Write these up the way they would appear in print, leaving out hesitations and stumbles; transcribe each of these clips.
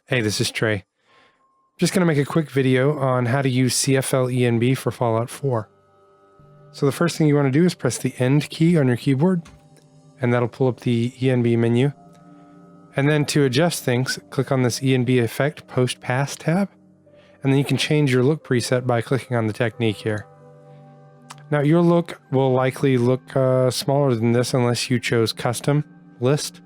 Hey, this is Trey. Just going to make a quick video on how to use CFL ENB for Fallout 4. So the first thing you want to do is press the End key on your keyboard, and that'll pull up the Enb menu. And then to adjust things, click on this Enb Effect Post Pass tab, and then you can change your look preset by clicking on the technique here. Now your look will likely look smaller than this unless you chose Custom List.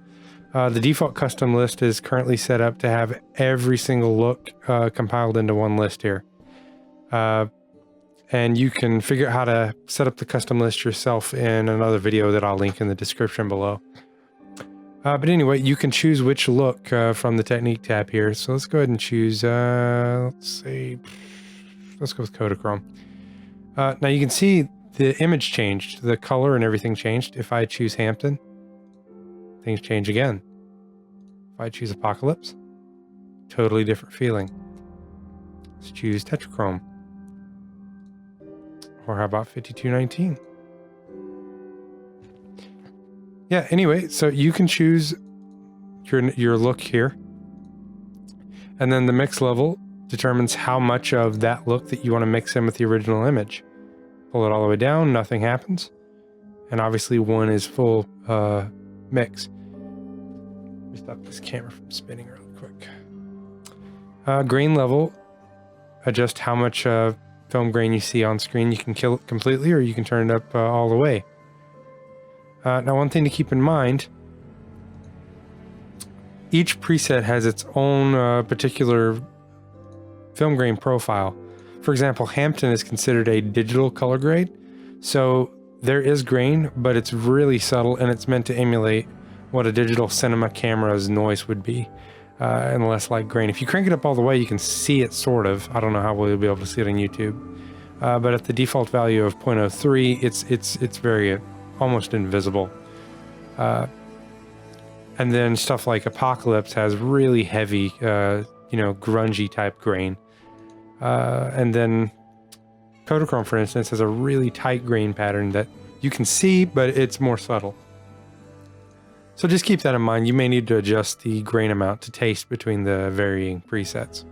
The default custom list is currently set up to have every single look compiled into one list here. And you can figure out how to set up the custom list yourself in another video that I'll link in the description below. But anyway, you can choose which look from the technique tab here. So let's go ahead and choose, let's go with Kodachrome. Now you can see the image changed, the color and everything changed. If I choose Hampton, things change again. If I choose Apocalypse, totally different feeling. Let's choose Tetrachrome. Or how about 5219? Yeah, anyway, so you can choose your look here. And then the mix level determines how much of that look that you want to mix in with the original image. Pull it all the way down, nothing happens. And obviously one is full mix. Let me stop this camera from spinning really quick. Grain level, adjust how much film grain you see on screen. You can kill it completely or you can turn it up all the way. Now one thing to keep in mind, each preset has its own particular film grain profile. For example, Hampton is considered a digital color grade, so there is grain, but it's really subtle and it's meant to emulate what a digital cinema camera's noise would be, and less like grain. If you crank it up all the way, you can see it sort of. I don't know how we'll be able to see it on YouTube, but at the default value of 0.03, it's very almost invisible. And then stuff like Apocalypse has really heavy, grungy type grain. And then Kodachrome, for instance, has a really tight grain pattern that you can see, but it's more subtle. So just keep that in mind. You may need to adjust the grain amount to taste between the varying presets.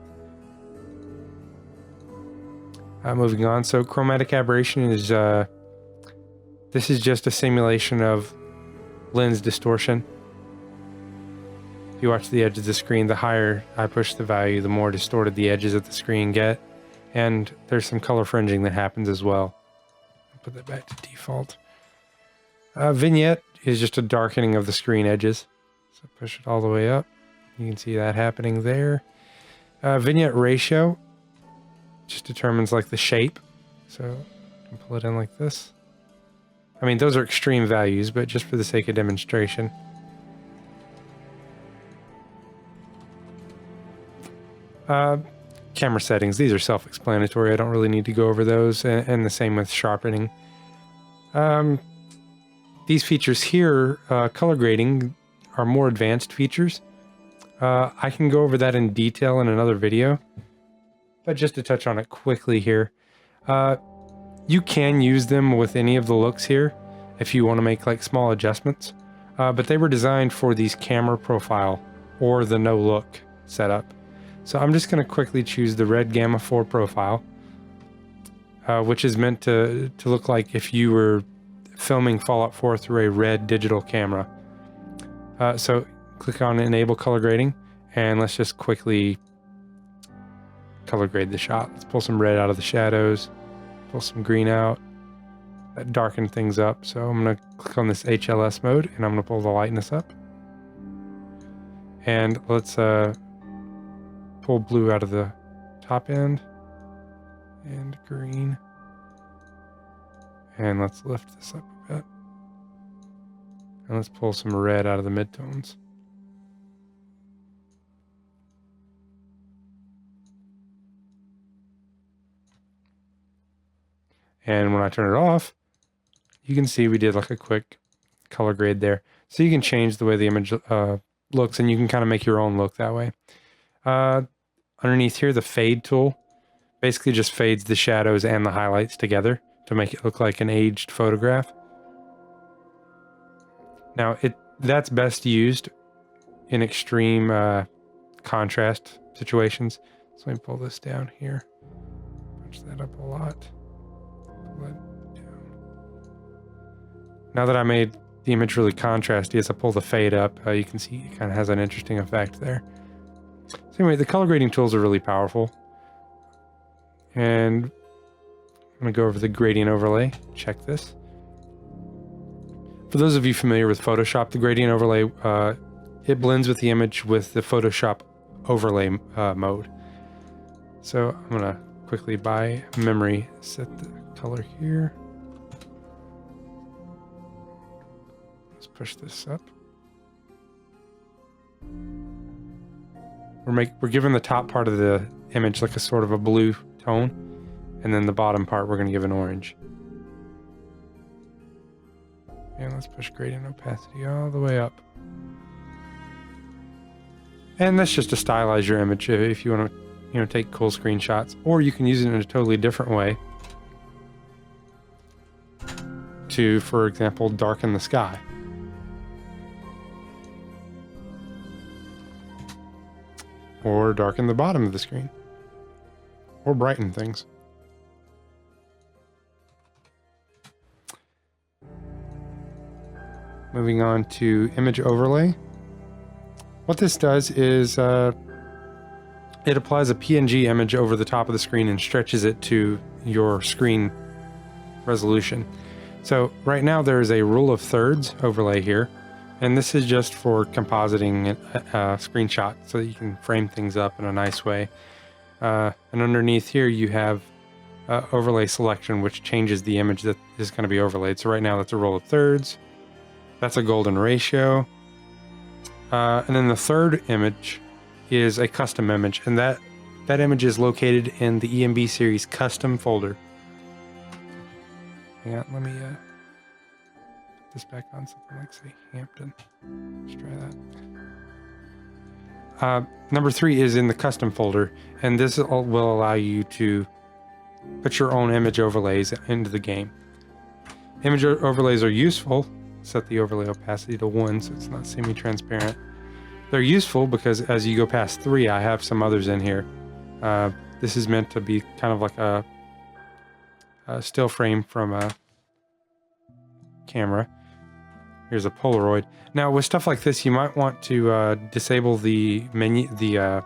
Moving on, so Chromatic Aberration is, this is just a simulation of lens distortion. If you watch the edge of the screen, the higher I push the value, the more distorted the edges of the screen get. And there's some color fringing that happens as well. I'll put that back to default. Vignette is just a darkening of the screen edges. So push it all the way up. You can see that happening there. Vignette Ratio just determines like the shape. So you can pull it in like this. I mean, those are extreme values, but just for the sake of demonstration. Camera settings, these are self-explanatory. I don't really need to go over those, and the same with sharpening. These features here, color grading, are more advanced features. I can go over that in detail in another video, but just to touch on it quickly here. You can use them with any of the looks here if you want to make like small adjustments, but they were designed for these camera profile or the no look setup. So I'm just going to quickly choose the red gamma 4 profile, which is meant to look like if you were filming Fallout 4 through a red digital camera. So click on enable color grading, and let's just quickly color grade the shot. Let's pull some red out of the shadows, pull some green out, that darken things up. So I'm going to click on this HLS mode, and I'm going to pull the lightness up. And let's pull blue out of the top end, and green. And let's lift this up a bit. And let's pull some red out of the midtones. And when I turn it off, you can see we did like a quick color grade there. So you can change the way the image looks, and you can kind of make your own look that way. Underneath here, the fade tool basically just fades the shadows and the highlights together to make it look like an aged photograph. Now, that's best used in extreme contrast situations. So let me pull this down here. Punch that up a lot. Pull that down. Now that I made the image really contrasty, as I pull the fade up, you can see it kind of has an interesting effect there. So anyway, the color grading tools are really powerful. And I'm going to go over the gradient overlay. Check this. For those of you familiar with Photoshop, the gradient overlay, it blends with the image with the Photoshop overlay mode. So I'm going to quickly, by memory, set the color here. Let's push this up. We're giving the top part of the image like a sort of a blue tone, and then the bottom part we're going to give an orange. And let's push gradient opacity all the way up. And that's just to stylize your image if you want to, take cool screenshots, or you can use it in a totally different way to, for example, darken the sky. Or darken the bottom of the screen. Or brighten things. Moving on to image overlay. What this does is it applies a PNG image over the top of the screen and stretches it to your screen resolution. So right now there is a rule of thirds overlay here, and this is just for compositing a screenshot so that you can frame things up in a nice way. And underneath here you have overlay selection, which changes the image that is going to be overlaid. So right now that's a rule of thirds. That's a golden ratio. And then the third image is a custom image, and that image is located in the ENB series custom folder. Hang on, let me put this back on something like, say, Hampton. Let's try that. Number 3 is in the custom folder, and this will allow you to put your own image overlays into the game. Image overlays are useful. Set the overlay opacity to 1 so it's not semi-transparent. They're useful because as you go past 3, I have some others in here. This is meant to be kind of like a still frame from a camera. Here's a Polaroid. Now with stuff like this, you might want to disable the menu, the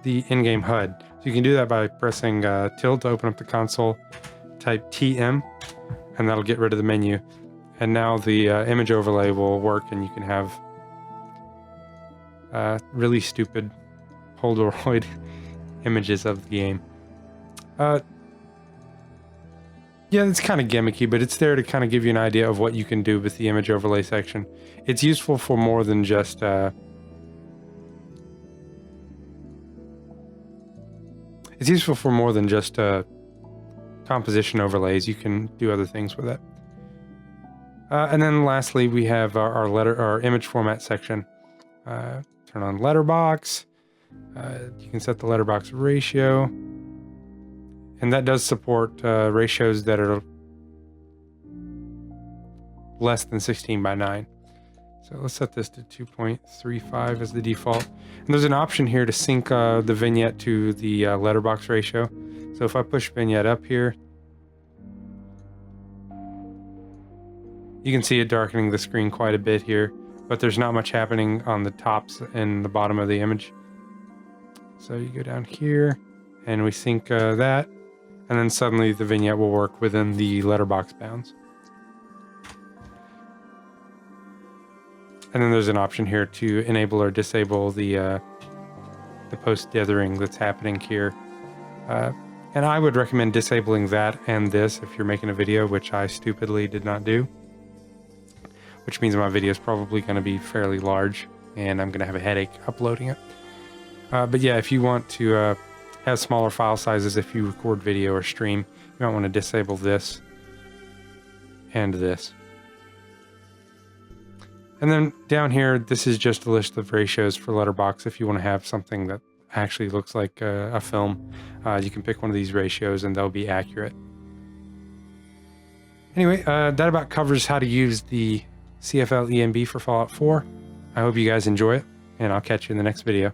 in-game HUD. So you can do that by pressing tilde to open up the console, type TM, and that'll get rid of the menu. And now the image overlay will work, and you can have really stupid Polaroid images of the game. Yeah, it's kind of gimmicky, but it's there to kind of give you an idea of what you can do with the image overlay section. It's useful for more than just composition overlays. You can do other things with it. And then lastly, we have our image format section. Turn on letterbox. You can set the letterbox ratio, and that does support ratios that are less than 16:9. So let's set this to 2.35 as the default. And there's an option here to sync the vignette to the letterbox ratio. So if I push vignette up here, you can see it darkening the screen quite a bit here, but there's not much happening on the tops and the bottom of the image. So you go down here and we sync that, and then suddenly the vignette will work within the letterbox bounds. And then there's an option here to enable or disable the post dithering that's happening here. And I would recommend disabling that and this if you're making a video, which I stupidly did not do. Which means my video is probably going to be fairly large, and I'm going to have a headache uploading it. But yeah, if you want to have smaller file sizes, if you record video or stream, you might want to disable this and this. And then down here, this is just a list of ratios for letterbox. If you want to have something that actually looks like a film, you can pick one of these ratios and they'll be accurate. Anyway, that about covers how to use the CFL ENB for Fallout 4. I hope you guys enjoy it, and I'll catch you in the next video.